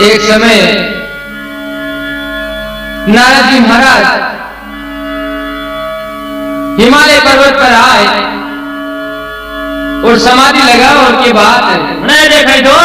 एक समय नारद जी महाराज हिमालय पर्वत पर आए और समाधि लगा और के बाद नहीं देखा तो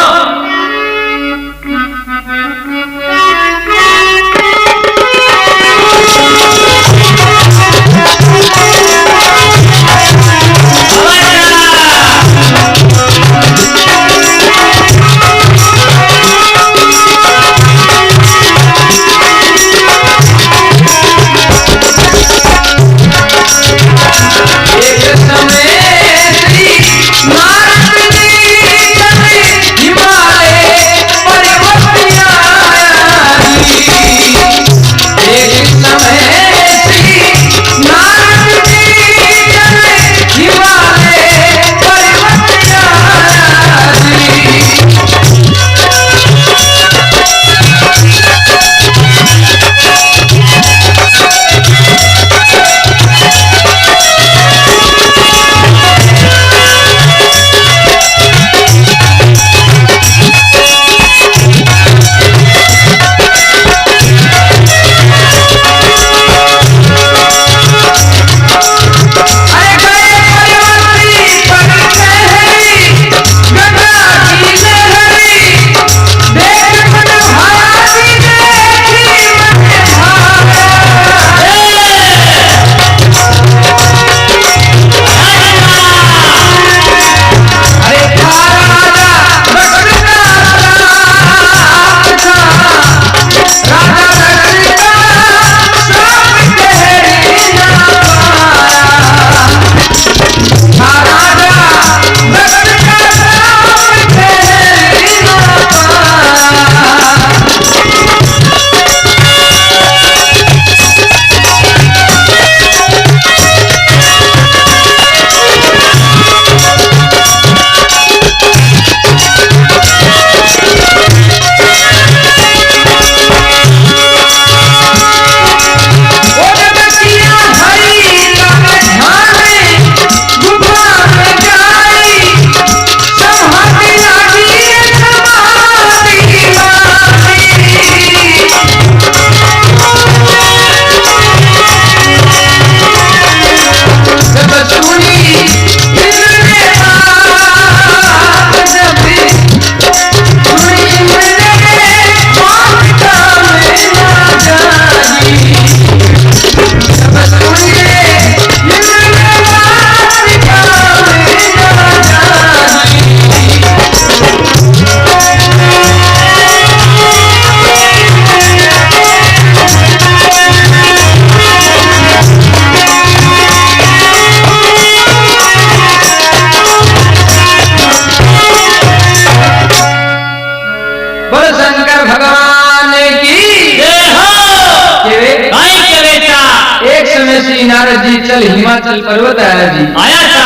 नारद जी चल हिमाचल पर्वत आया जी आया था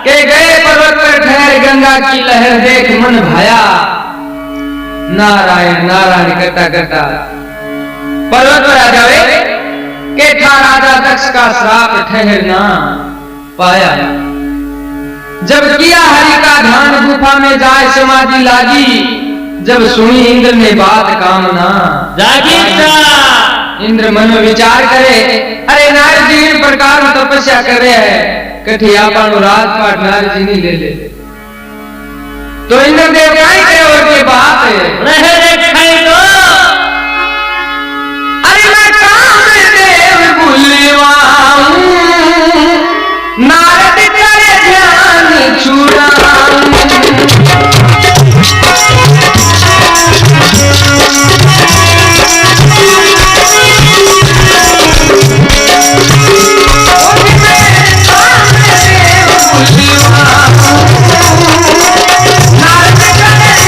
के गए पर्वत पर ठहर गंगा की लहर देख मन भाया नारायण नारायण करता करता पर्वत पर आ जावे के था राजा दक्ष का श्राप ठहरना पाया जब किया हरि का ध्यान गुफा में जाए समाधि लागी जब सुनी इंद्र ने बात कामना जागी इंद्र मन में विचार करे अरे नारद जी इन प्रकार तपस्या कर रहे हैं कठिया पानो राजपाट नारद जी नहीं ले ले तो इंद्र देव काय करे और के बात रहे देखाई तो अरे मैं कामदेव बुलवाऊं नारद करे ध्यान छुड़ाऊं नारद करे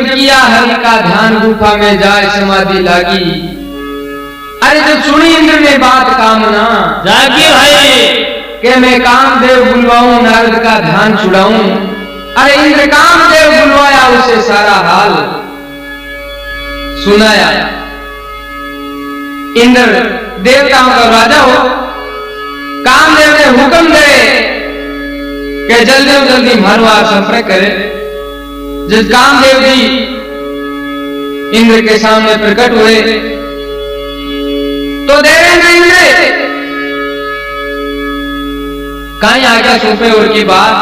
जब किया हरि का ध्यान गुफा में जाए समाधि लागी। अरे जब सुनी इंद्र ने बात कामना जागी भाई कि मैं कामदेव बुलवाऊं नारद का ध्यान छुड़ाऊं। अरे इंद्र कामदेव बुलवाया उसे सारा हाल सुनाया। इंद्र देवताओं का राजा हो, कामदेव ने हुक्म दे कि जल्दी जल्दी मानव संपर्क करे। जब कामदेव जी इंद्र के सामने प्रकट हुए तो देवेंद्र इंद्र कहीं आज्ञा सौंपे और की बात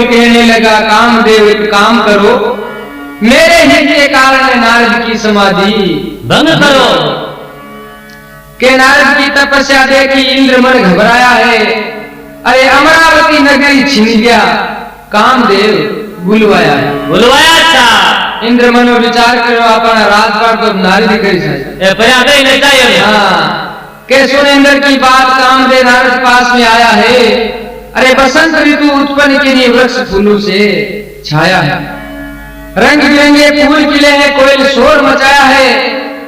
कहने लगा कामदेव एक काम करो, मेरे हित के कारण नारद की समाधि भंग करो। के नारद की तपस्या देखी इंद्र मन घबराया है। अरे अमरावती नगरी छिन गया, कामदेव बुलवाया है। बुलवाया अच्छा इंद्र मनो विचार करो अपना राजपाट तो नारद करी ए पर्याप्त ही नहीं चाहिए। हाँ के सुन इंद्र की बात, कामदेव नारद पास में आया है। अरे बसंत ऋतु उत्पन्न के लिए वृक्ष फूलों से छाया है, रंग बिरंगे फूल खिले हैं, कोयल शोर मचाया है।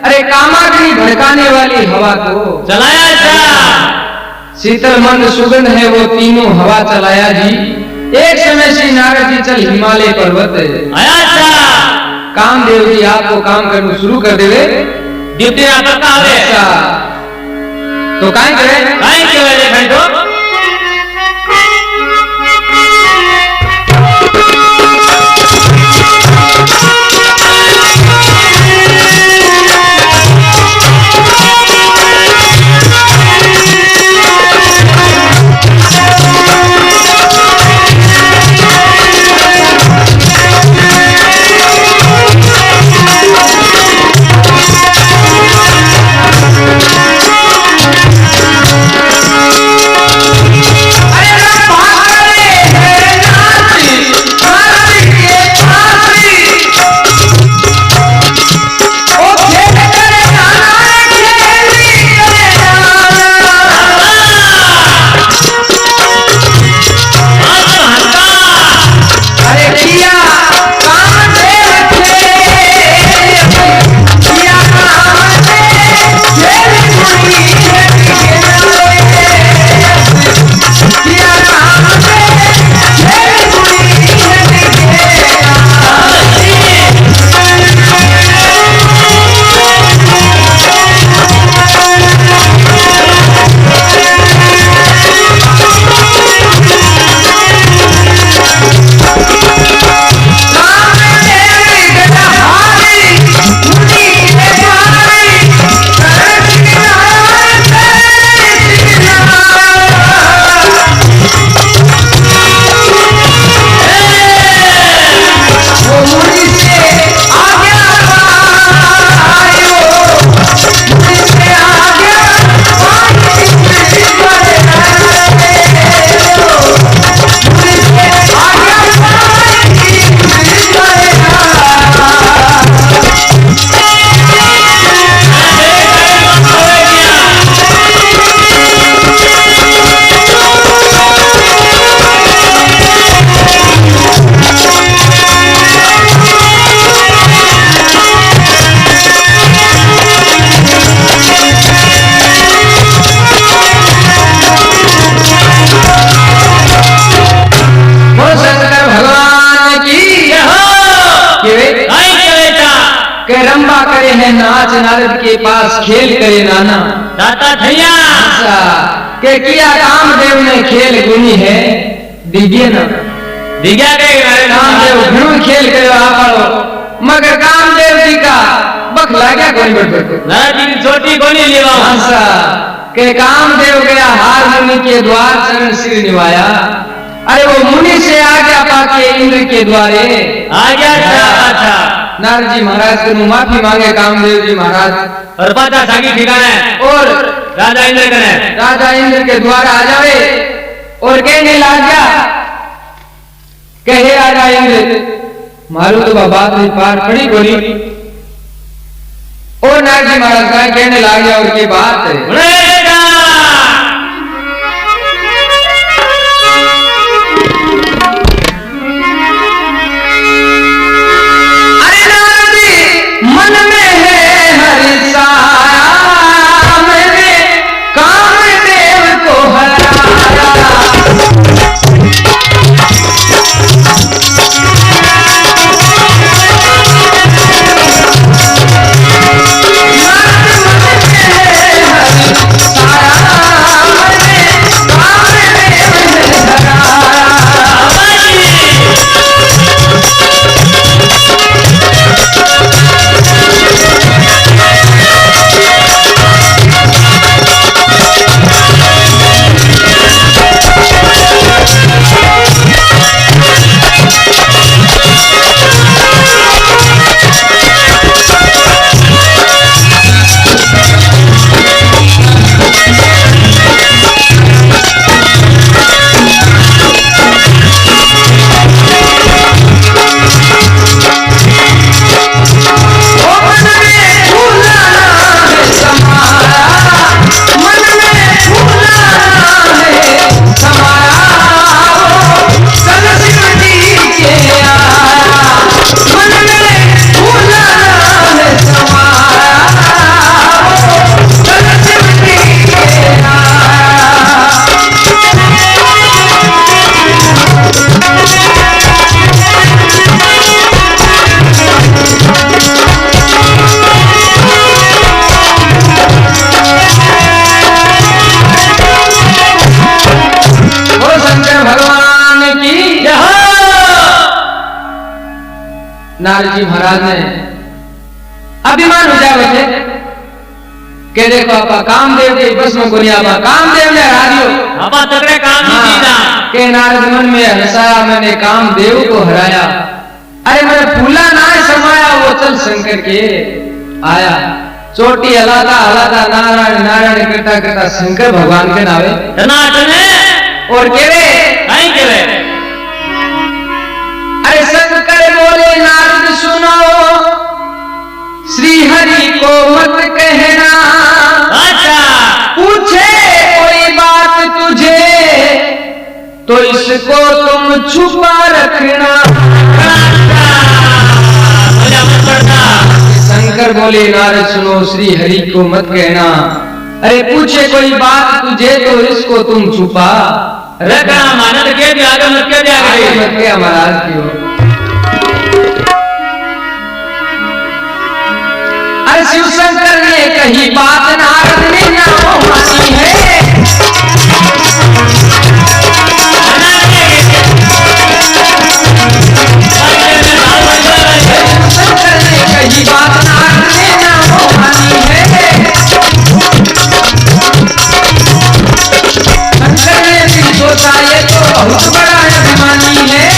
अरे कामाग्नि भड़काने वाली हवा को चलाया था, शीतल मंद सुगंध है वो तीनों हवा चलाया जी। एक समय श्री नारद जी चल हिमालय पर्वत आया था। कामदेव जी आपको काम करना शुरू कर देवे। ड्यूटी आप का है। तो काहे करे काहे के वे देखन तो के रंबा करे है नाच नारद के पास खेल करे नाना दाता थैया के किया कामदेव ने खेल गुनी है दिव्य ना दिव्या के कामदेव घणो खेल करे आपड़ो मगर कामदेव जी का बख लाग्या कोई बैठो नारद जी की छोटी गोली लेवा हां के कामदेव गया हार मुनि के द्वार चरण सिर निवाया अरे वो मुनि से आज्ञा पाके इंद्र के द्वारे आ गया अच्छा नारद जी महाराज से माफी मांगे कामदेव जी महाराज और पता सागी ठिकाना है और राजा इंद्र करे राजा इंद्र के द्वारा आ जावे और कहने लगा कहे राजा इंद्र मारो तो बात नहीं पार पड़ी बोली और नारद जी महाराज का कहने लग गया और की बात है नारद जी महाराज ने अभिमान हो जाए थे के देखो आपा कामदेव के भस्म को नहीं आपा कामदेव ने हरा दियो आपा तगड़े काम नहीं कीना के नारद मन में हंसाया मैंने कामदेव को हराया अरे मैंने फूला ना समाया वो चल शंकर के आया चोटी हलाता हलाता नारायण नारायण करता करता शंकर भगवान के नावे टनाटने और केवे नहीं केवे अरे शंकर बोले नारद सुनो श्री हरि को मत कहना अच्छा पूछे कोई बात तुझे तो इसको तुम छुपा रखना शंकर बोले नारद सुनो श्री हरि को मत कहना अरे पूछे कोई बात तुझे तो इसको तुम छुपा रखना मानद के भी आगे मत के भी आगे मत के महाराज की हो अरे शिव शंकर ने कही बात नारद ने ना मानी है शंकर ने कही बात नारद ने ना मानी है शंकर ने भी सोचा ये तो बहुत बड़ा अभिमानी है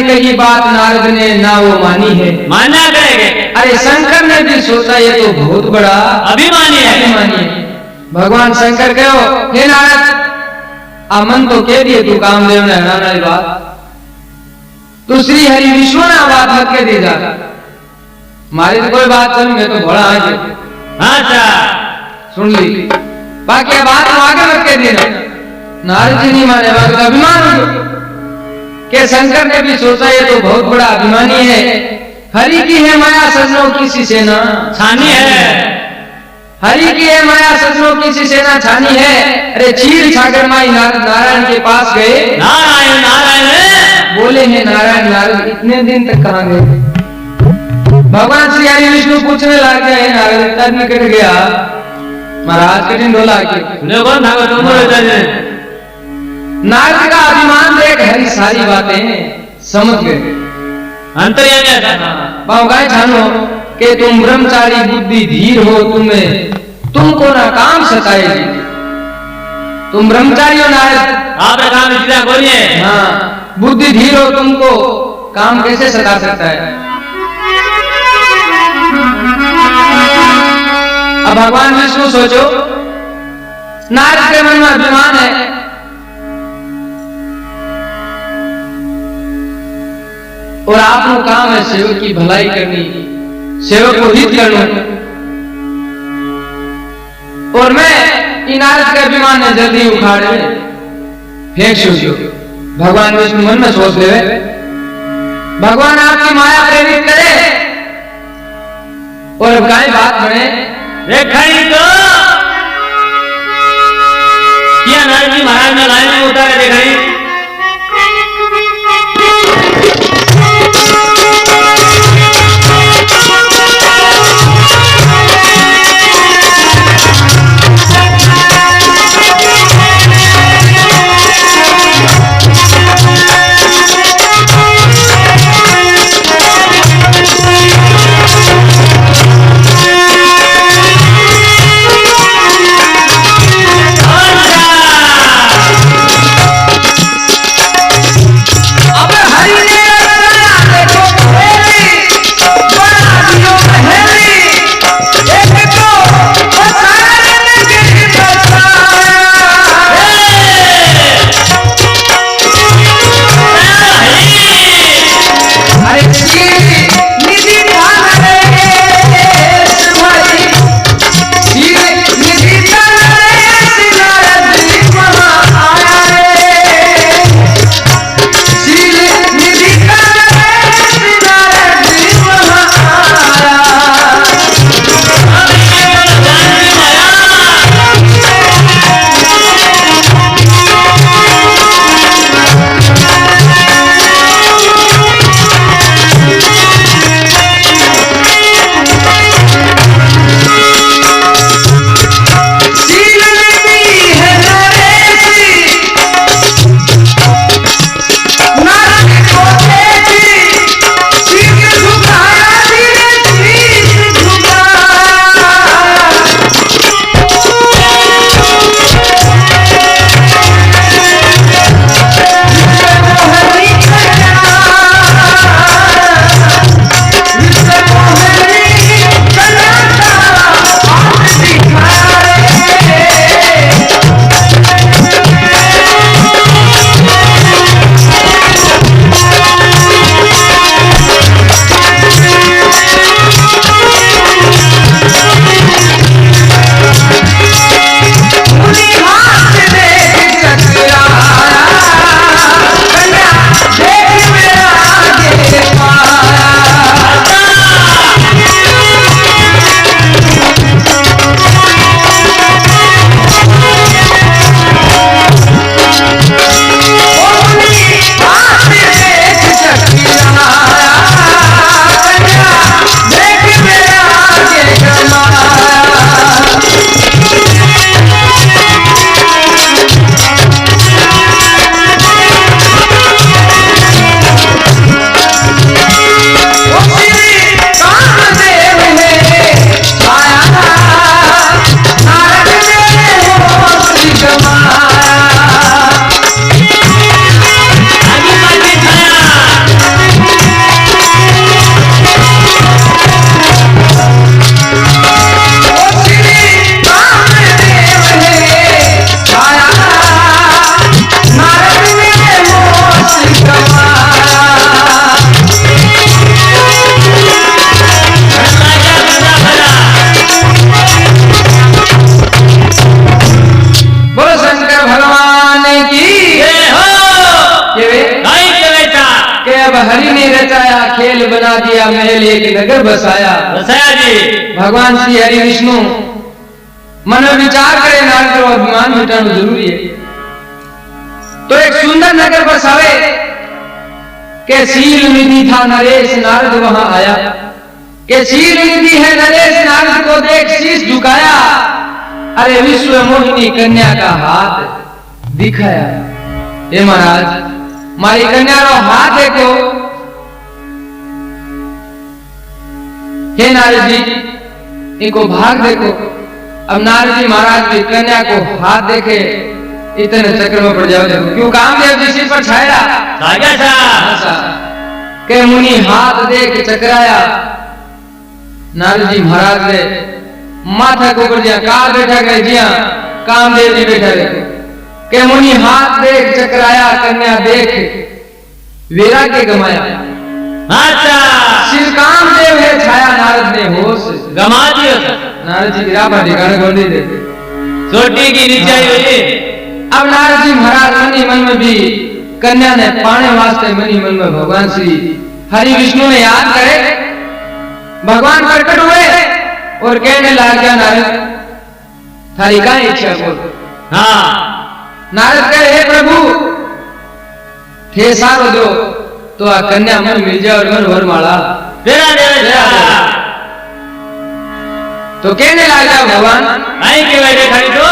कही बात नारद ने ना वो मानी है मानना करेंगे अरे शंकर ने भी सोचा ये तो बहुत बड़ा अभिमानी है भगवान शंकर कहो हे नारद अमन तो कह दिए तू कामदेव ने हराना बात तू श्री हरि विष्णु ना बात मत कह दी जा मारी तो कोई बात सुन मैं तो घोड़ा आज अच्छा सुन ली बाकी बात आगे मत कह देना नारद जी नहीं माने बात का अभिमान के शंकर ने भी सोचा ये तो बहुत बड़ा अभिमानी है हरि की है माया सजनों किसी सेना छानी है हरि की है माया सजनों किसी सेना छानी है अरे क्षीर सागर माई नारायण के पास गए नारायण नारायण बोले हैं नारायण नारायण इतने दिन तक कहाँ गए भगवान श्री हरि विष्णु पूछने लग गए नारायण इतना निकट गया महाराज कठिन ढोला के कौन था तुम नारद का अभिमान देख हरि सारी बातें समझ गए अंतर्यामी बाबा जानो कि तुम ब्रह्मचारी बुद्धि धीर हो तुमको ना काम सताएगी तुम ब्रह्मचारी हो नारद। आप काम सीधा बोलिए। हाँ, बुद्धि धीर हो, तुमको काम कैसे सता सकता है। अब भगवान विष्णु सोचो, नारद के मन में अभिमान है, और आपको काम है सेवक की भलाई करनी, सेवक को हित करना, और मैं इन नारद के अभिमान ने जल्दी उखाड़े फेंक सोचो। भगवान विष्णु मन में सोच ले, भगवान आपकी माया प्रेरित करे, और अब गाय बात बने रेखाई तो क्या नारद जी महाराज ने लाइन में उतारे देखाई। हरि ने रचाया खेल बना दिया महल एक नगर बसाया। जी भगवान श्री हरि विष्णु मन में विचार करे नारद और अभिमान मिटाना जरूरी है, तो एक सुंदर नगर बसावे के शील निधि था नरेश नारद वहां आया, के शील निधि है नरेश नारद को देख शीश झुकाया, अरे विश्व मोहिनी कन्या का हाथ दिखाया। हे महाराज मारी कन्या रो हाथ देखो। हे नारद जी इनको भाग देखो। अब नारद जी महाराज भी कन्या को हाथ देखे इतने चक्कर में पड़ जाओ। देखो क्यों कामदेव जी सिर पर छाया सागा सा के मुनि हाथ दे के चकराया। नारद जी महाराज ने माथा के ऊपर जिया काल बैठा गए जिया कामदेव जी बैठा गए के मुनि हाथ देख चकराया कन्या देख वैराग्य गमाया। अच्छा श्री कामदेव है छाया नारद ने होश गमा दियो। नारद जी गिरा पर ठिकाने को नहीं देते चोटी की नीचे हुई। अब नारद जी महाराज मनी मन में भी कन्या ने पाने वास्ते मनी मन में भगवान श्री हरि विष्णु ने याद करे। भगवान प्रकट हुए और कहने लग गया नारद थारी का इच्छा बोल। हाँ नारद कहे हे प्रभु थे सारो दो तो आ कन्या मन मिल जाए और मन भर माला तेरा देव तो कहने लगा भगवान आई के बैठे खड़ी तो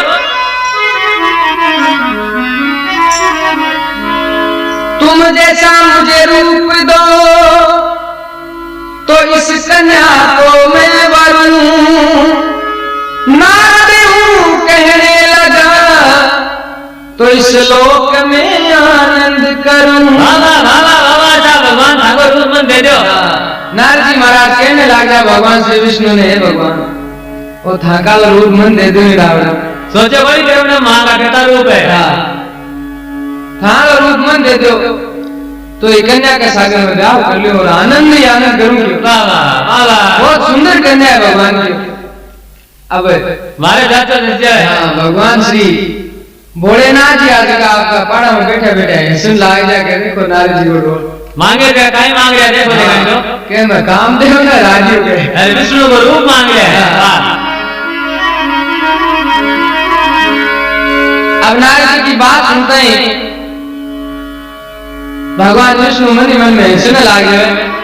तुम जैसा मुझे रूप दो तो इस कन्या को मैं वरूं। नारद हूं कहने लगा तो इस लोक में आनंद करूं। बाबा बाबा बाबा सा भगवान ठाकुर रूप मन दे दो। नारद जी महाराज कहने लगा भगवान श्री विष्णु ने भगवान वो थाकाल रूप मन दे दो रावण। सोचो भाई देव ने मां का कहता रूप है। थाकाल रूप मन दे दो तो ये कन्या के सागर में ब्याह कर लो और आनंद ही आनंद करूंगी। बाबा बाबा बहुत सुंदर कन्या है भगवान की। अब मारे चाचा निश्चय हाँ भगवान श्री भोलेनाथ जी आज का आपका पाड़ा में बैठे बैठे सुन लाग जाके देखो नारद जी को मांगे क्या काई मांग रहे देखो दिखाई दो के मैं कामदेव ना राजीव के अरे विष्णु को रूप मांग रहे हैं। अब नारद जी की बात सुनते ही भगवान विष्णु मन ही मन में सुनने लगे।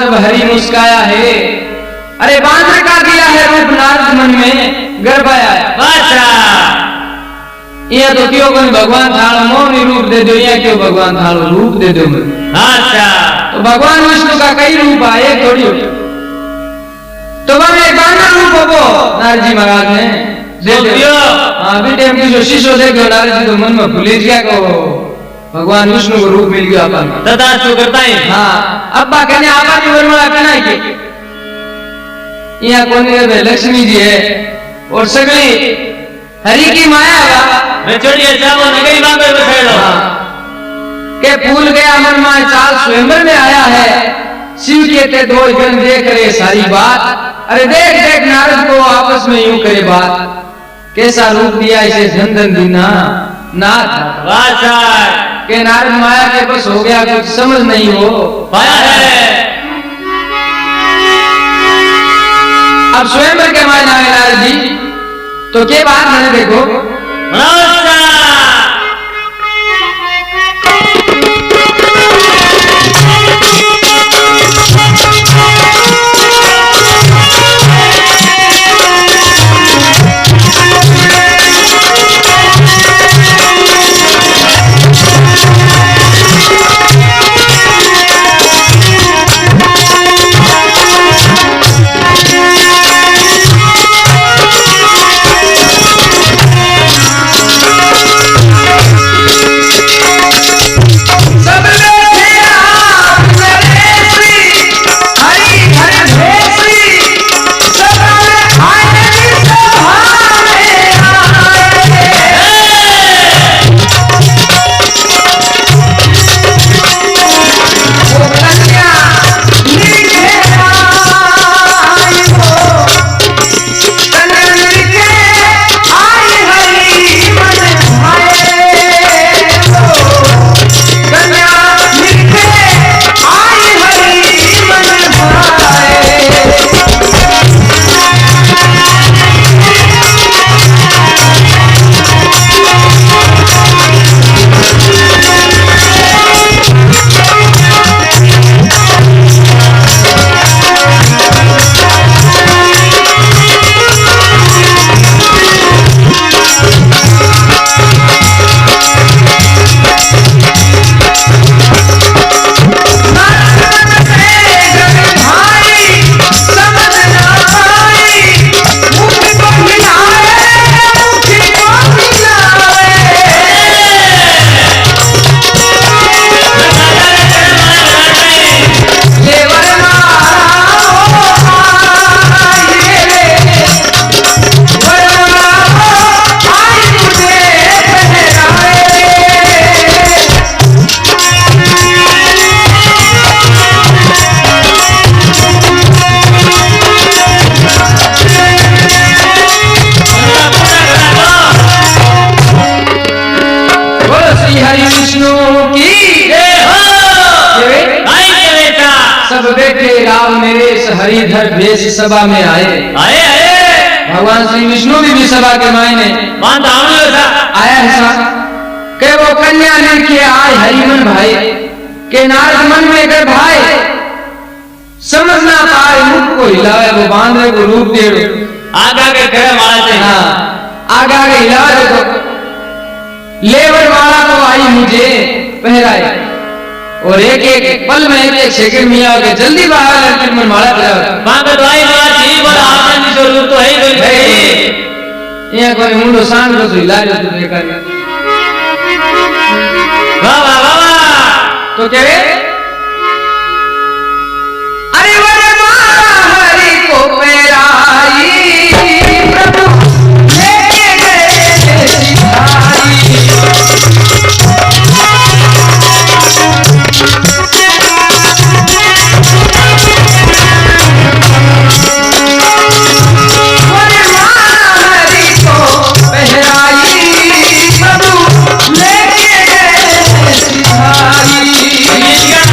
जब हरि मुस्काया है, अरे बांदर का दिया है रूप नारद मन में गर्भ आया। अच्छा ये तो क्यों कोई भगवान थाल मौनी रूप दे दो, या क्यों भगवान थाल रूप दे दो। अच्छा तो भगवान विष्णु का कई रूप आए थोड़ी हो, तो वह एक बानर रूप हो नारद जी महाराज ने दे दियो। हाँ बेटे हम जो शिष्य देखो नारद जी तो मन में भूले क्या को भगवान विष्णु को रूप मिल गया अपन तथास्तु करता है। हाँ अब्बा कहने आपा की वर्णा कहना है कि यहाँ कौन लक्ष्मी जी है और सगली हरि की माया मैं छोड़िए चावो नगरी बांगर बसाए लो के फूल गया मन में चाल स्वयंवर में आया है, शिव के ते दो जन देख रहे सारी बात। अरे देख देख नारद को आपस में यूं करे बात, कैसा रूप दिया इसे धन धन दीना नाथ। के नारद माया के बस हो गया, कुछ समझ नहीं हो पाया है। अब स्वयंवर के मायना है नारद जी, तो क्या बात मैंने देखो हरिधर भेष सभा में आए भगवान श्री विष्णु भी सभा के मायने आया है के वो कन्या लेके आए हरिमन भाई के नारद मन में गए भाई समझ ना पाए मुख को हिलावे वो बांधे को रूप दे आगा के करे मारा चाहिए। हाँ आगा के हिलावे तो लेवर वाला तो आई मुझे पहराए और एक एक पल में एक सेकंड में आके जल्दी बाहर लड़की मन मारा पड़ा बांगर भाई मारा चाहिए बोला आपने जरूर तो है कोई नहीं ये कोई मुंडो सांग रो तो हिला जो तो बेकार वाह वाह वाह तो क्या रे अरे वर मारा हरि को पेराई प्रभु लेके गए सिधाई Yeah.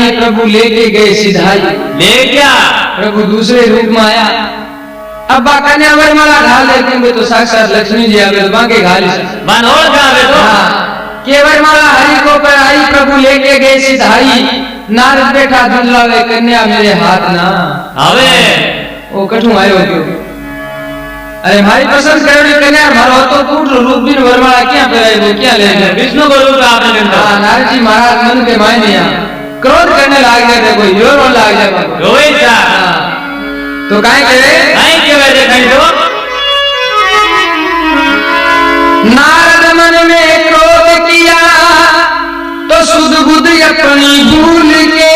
आई प्रभु लेके गए सिधाई। ले क्या प्रभु दूसरे रूप में आया। अब कन्या वरमाला ढाल देते हैं तो साक्षात लक्ष्मी जी आवे बाके घाली बनोड़ का आवे तो के वरमाला हरि को पर आई प्रभु लेके गए सिधाई। नारद बैठा दुलावे कन्या मेरे हाथ ना आवे ओ कठू आयो क्यों अरे भाई पसंद करोड़ी कन्या मारो तो कूट रूप बिन वरमाला क्या पहराई वो क्या ले गए विष्णु को रूप आपने करता नारद जी महाराज मन के मायने क्रोध करने लाग गए थे कोई रो लाग जाए रोए था तो काहे के वजह कहीं तो नारद मन में क्रोध किया तो सुध बुध अपनी भूल के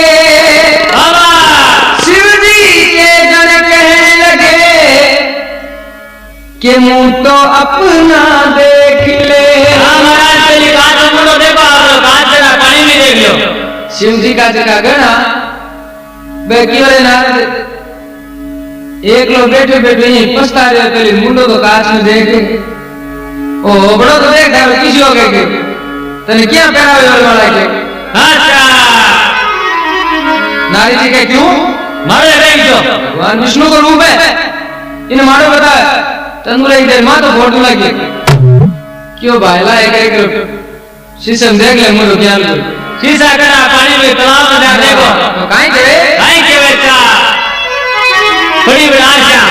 शिव जी के जन कहने लगे कि मुंह तो अपना देख ले। पानी में देख लो शिव जी का जगह गणा बेकी वाले नारद एक लोग बैठे बैठे ही पछता रहे पहले मुंडो तो कांच में देखे ओ बड़ो तो देख था किसी हो गए तने क्या पहरावे वाला के अच्छा नारी जी के क्यों मारे देख जो भगवान विष्णु को रूप है इन मारो बता तंदुरा इधर मां तो फोड़ लगी क्यों भाईला एक शीशम देख ले मुंडो क्या लो शीशा करा पानी में तालाब में जा देखो तो काहे के बेटा बड़ी आशा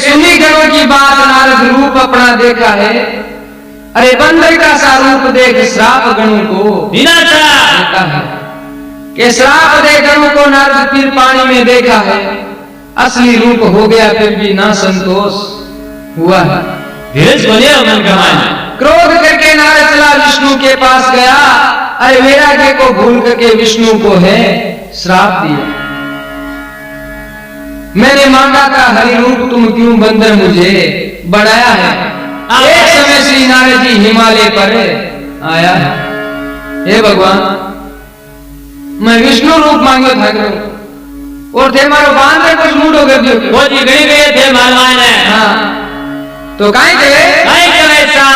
सुनी गणों की बात नारद रूप अपना देखा है अरे बंदर का सा रूप देख श्राप गणों को विनाशा देता है कि श्राप दे गणों को नारद फिर पानी में देखा है, असली रूप हो गया फिर भी ना संतोष हुआ है। धीरज बने मन का मान। क्रोध करके नारद चला विष्णु के पास गया, अरे वैराग्य को भूल करके विष्णु को है श्राप दिया। मैंने मांगा था हरि रूप तुम क्यों बंदर मुझे बढ़ाया है। एक समय श्री नारद जी हिमालय पर आया है। हे भगवान मैं विष्णु रूप मांगो था और थे मारो बांध कुछ मूड हो गए वो जी गए थे मालवान है। हाँ तो काहे के वैसा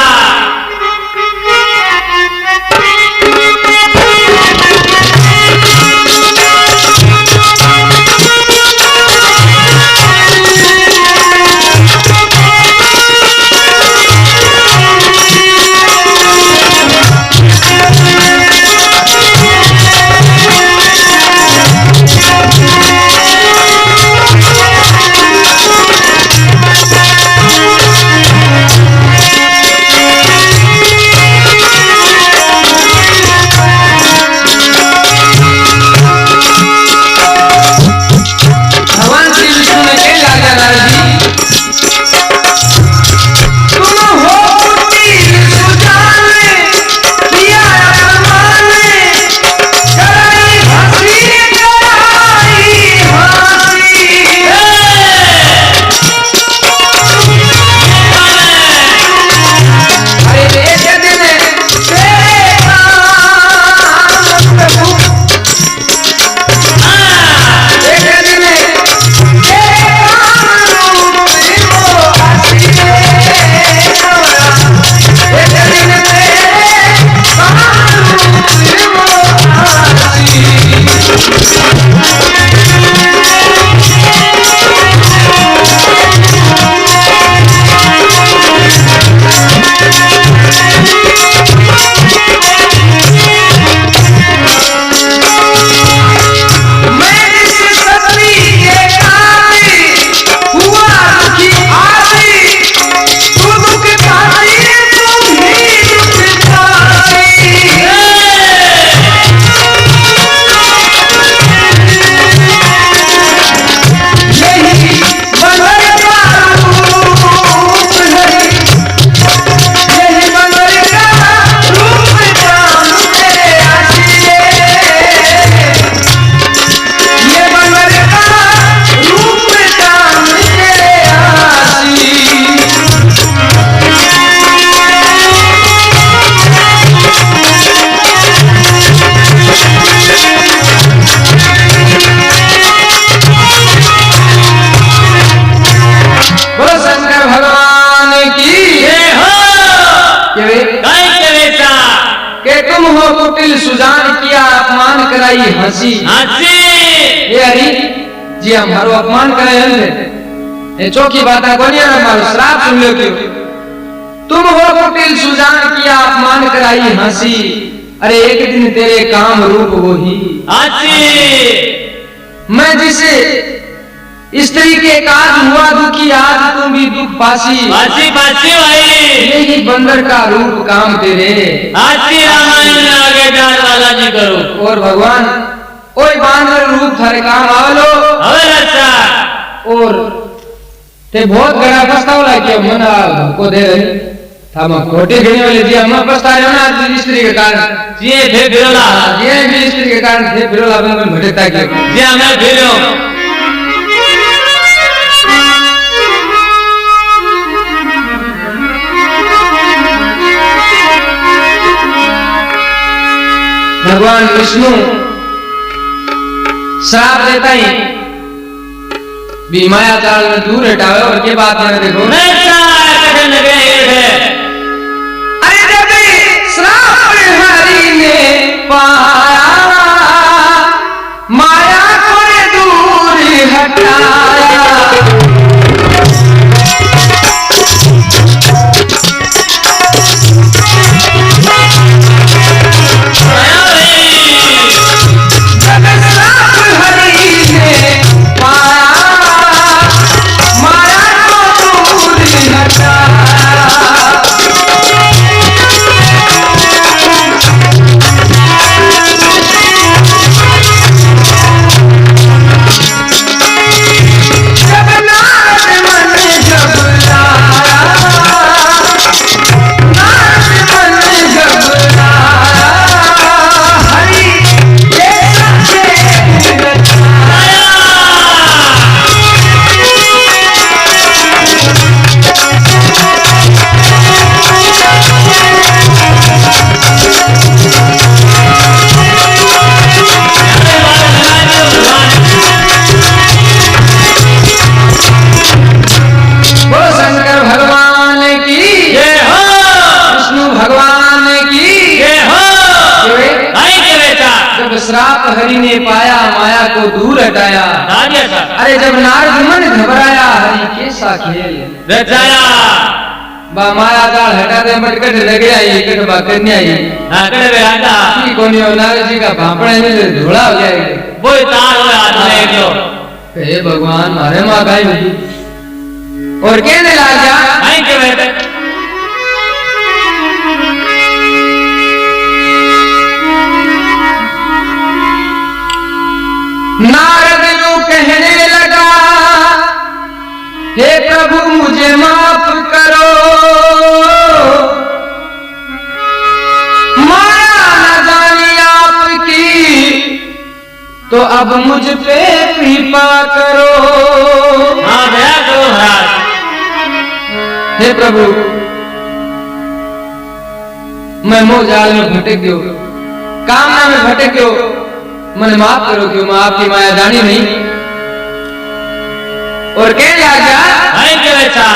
सुजान किया अपमान कराई हंसी ये हरी जी हमारो अपमान करे ये चौकी बात है कोनी हमारो श्राप सुन लो क्यों तुम हो कुटिल सुजान किया अपमान कराई हंसी अरे एक दिन तेरे काम रूप वो ही मैं जिसे स्त्री के काज हुआ दुखी आज तुम भी दुख पासी पासी पासी भाई यही बंदर का रूप काम तेरे आती रामायण में आगे डाल वाला जी करो और भगवान ओए बांदर रूप थारे काम आवलो अरे अच्छा और ते बहुत गड़ा पछताव लागे मना को दे रहे था मैं खोटे घड़ी वाले जी हम पछता रहे ना स्त्री के कारण जी थे फिरोला ये भी स्त्री के कारण थे फिरोला बन भटकता के जी हमें फिरो भगवान विष्णु श्राप देता ही भी माया जाल में दूर हटावे और के बात मैंने देखो अरे जब श्राप हरि ने पाया माया को दूर हटाया बता दिया था। अरे जब नारद मन घबराया हरि के सा खेल रचाया बा माया जाल हटा दे मटकट लगे आई कट बा कन्या आई आकड़े वे आजा की कोनी नारद जी का भापड़ा में धोला हो गया वो तार हो हाथ ले गयो हे भगवान मारे मां गाय हुई और कहने लगा आई के बेटे नारद यूं कहने लगा हे प्रभु मुझे माफ करो माया न जानी आपकी तो अब मुझ पे कृपा करो। हाँ दया करो महाराज। हे प्रभु मैं मोह जाल में भटक गयो कामना में भटक गयो मन माफ करो क्यों मैं आपकी माया जानी नहीं। और कह लगा आई के बेटा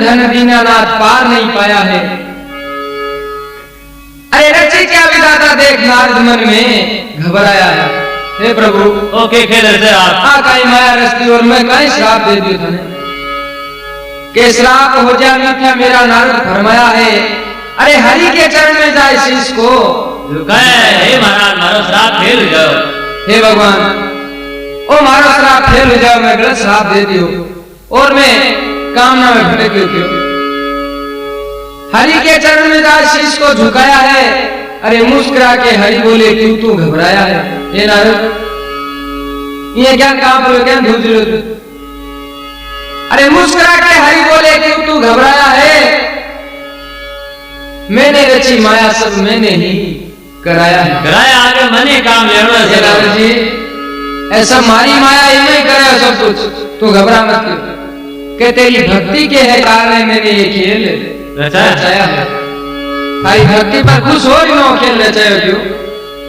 धन दीनानाथ पार नहीं पाया है। अरे रचे क्या विधाता देख नारद मन में घबराया है। हे प्रभु ओके खेल से आप आ काई माया रस्ती और मैं काई श्राप दे दियो थाने के श्राप हो जा मिथ्या मेरा नारद फरमाया है। अरे हरि के चरण में जाए शीश को झुकाए। हे महाराज मारो श्राप फेल हो जाओ। हे भगवान ओ मारो श्राप फेल हो जाओ मैं गलत श्राप दे दियो और मैं कामना में भटक क्यों। हरि के चरण में जाए शीश को झुकाया है। अरे मुस्कुरा के हरि बोले क्यों तू घबराया है। हे नारद ये क्या काम करो क्या धूज लो अरे मुस्कुरा के हरि बोले क्यों तू घबराया है? मैंने रची माया सब मैंने ही कराया है। कराया आगे मने काम लेना हे है लाल जी, ऐसा मारी माया ही नहीं कराया सब कुछ, तू घबरा मत क्यों? के तेरी भक्ति के है कारण मैंने ये खेल रचाया है। तारी भक्ति पर खुश हो रही हो खेल रचाया क्यों?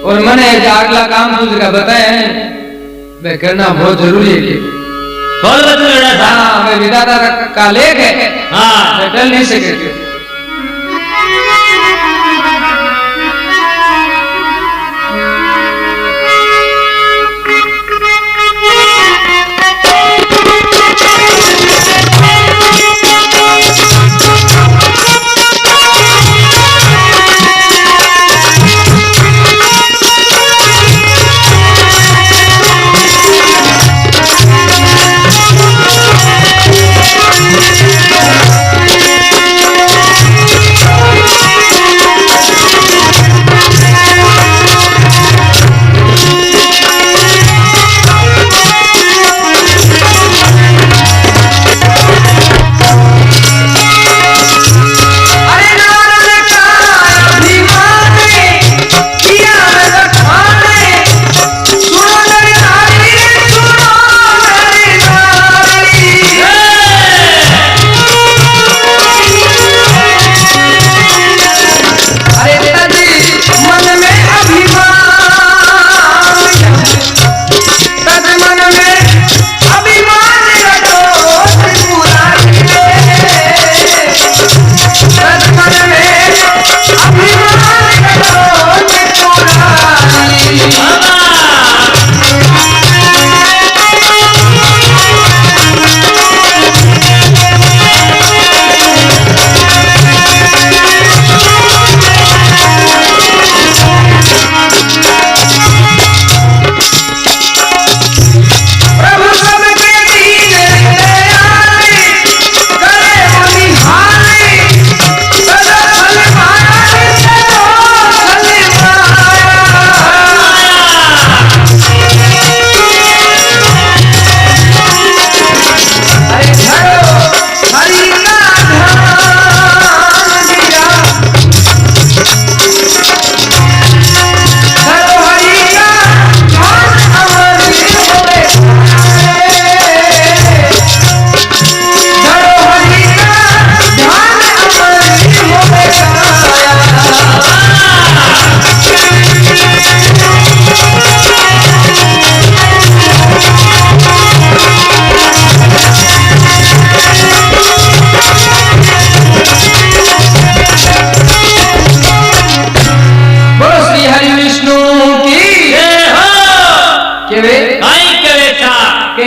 और मैंने अगला काम तुझका बताया है वे करना बहुत जरूरी है कि कौन बतू लेना था? हाँ वे विधाता का लेख है, हाँ वे टल नहीं सके।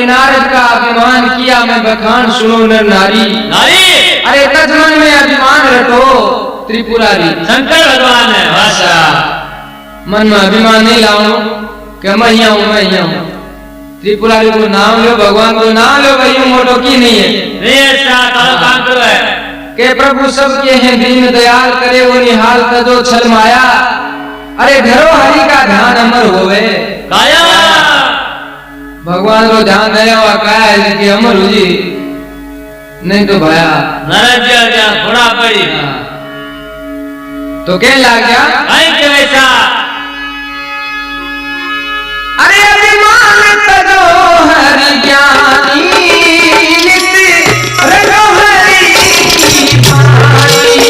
नारद का अभिमान किया मैं बखान सुनो नर नारी नारी। अरे तजमन में अभिमान रटो त्रिपुरारी। शंकर भगवान है भाषा मन में अभिमान नहीं लाओ कि मैं यहाँ हूँ मैं यहाँ हूँ। त्रिपुरारी को नाम लो भगवान को नाम लो भाई मोटो की नहीं है नहीं ऐसा काम करो है के प्रभु सबके हैं दीन दयाल करे वो निहाल तजो छल माया। अरे धरो हरि का ध्यान अमर होवे काया भगवान को ध्यान दे और काया है कि अमर हो जी नहीं तो भया नाराज गया थोड़ा पड़ी तो क्या लग गया आई के वैसा। अरे अभिमान तजो हरि ज्ञानी नित रखो हरि की वाणी।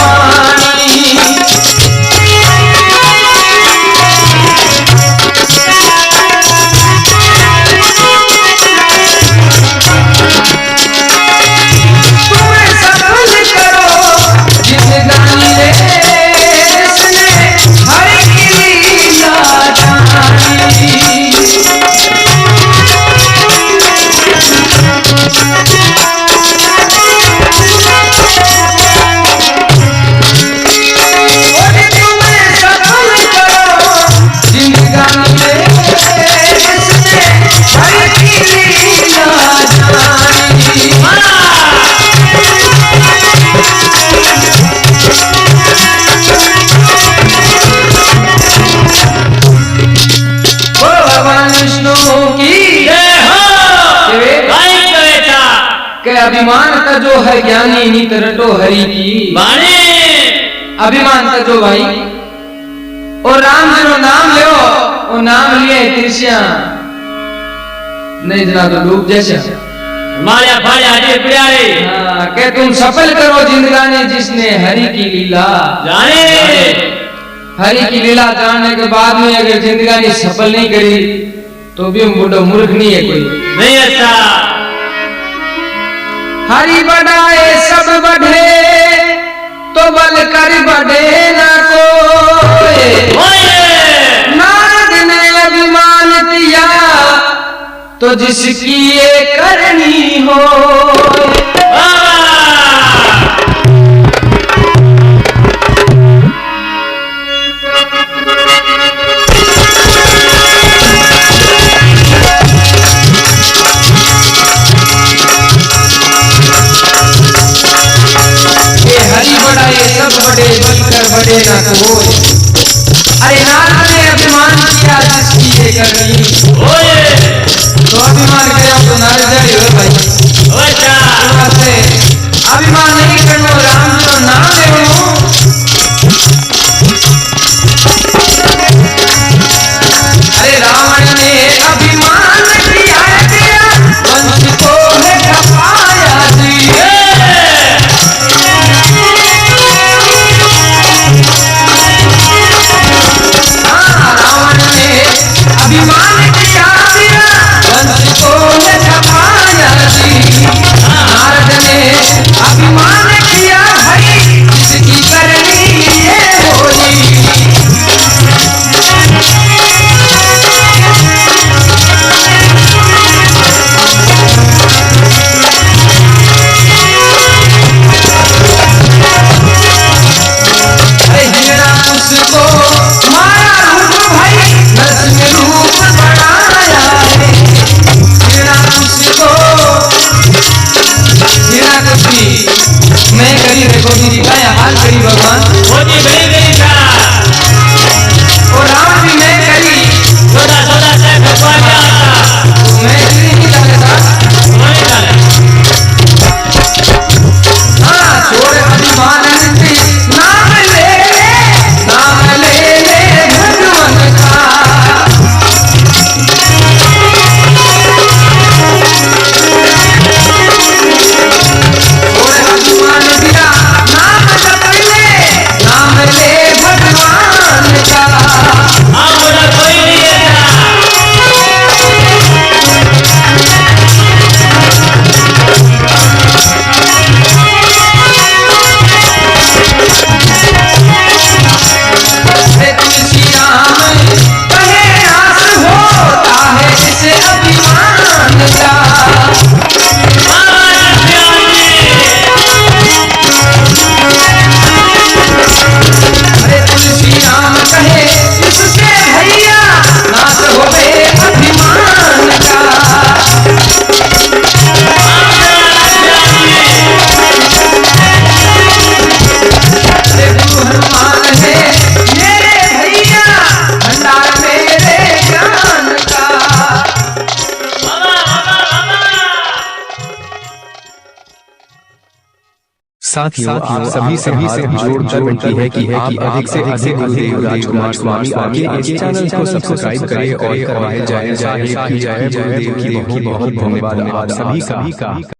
Oh अभिमान तजो है ज्ञानी नीत रटो हरि की वाणी अभिमान तजो भाई और राम जी नो नाम लियो और नाम लिए तिरसिया नहीं जना तो डूब जैसे मारिया फाड़िया हटे पियारे के तुम सफल करो जिंदगानी जिसने हरि की लीला जाने हरि की लीला जानने के बाद में अगर जिंदगानी सफल नहीं करी तो भी बूढ़ो मूर्ख नहीं है कोई नहीं अच्छा हरि बढ़ाए सब बढ़े तो बल कर बढ़े ना कोई नारद ने अभिमान किया तो जिसकी ये करनी हो सब बड़े बनकर बड़े ना कोई अरे नारद ने अभिमान किया जिसकी ये करनी तो अभिमान किया तो नारद जी हो भाई से अभिमान नहीं करना राम जो नाम लेवो अरे रावण ने अभिमान किया वंश को है खपाया जी अभिमान किया वंश को है खपाया जी नारद ने अभिमान किया भाई जिसकी करनी ये होली अरे हिरणा उसको मारा रूप भाई नरसिंह रूप बनाया है हिरणा उसको हिरणाकशी मैं करी देखो दीदी का हाल करी भगवान और राम भी मैं करी मैं करी नहीं डालेगा हाँ छोड़ अभिमान नाम ले भगवान का और अभिमान दिया नाम जप ले भगवान का अरे तुलसी राम कहे आस होता है इसे अभिमान का अरे तुलसी राम कहे इससे भैया नाश होवे अभिमान का अरे गुरु हनुमान है मेरे भैया भंडार मेरे ज्ञान का साथियों आप सभी से जोड़कर विनती है कि आप अधिक से अधिक गुरुदेव राजकुमार स्वामी के इस चैनल को सब्सक्राइब करें और करवाए जाए गुरुदेव की बहुत बहुत धन्यवाद आप सभी का।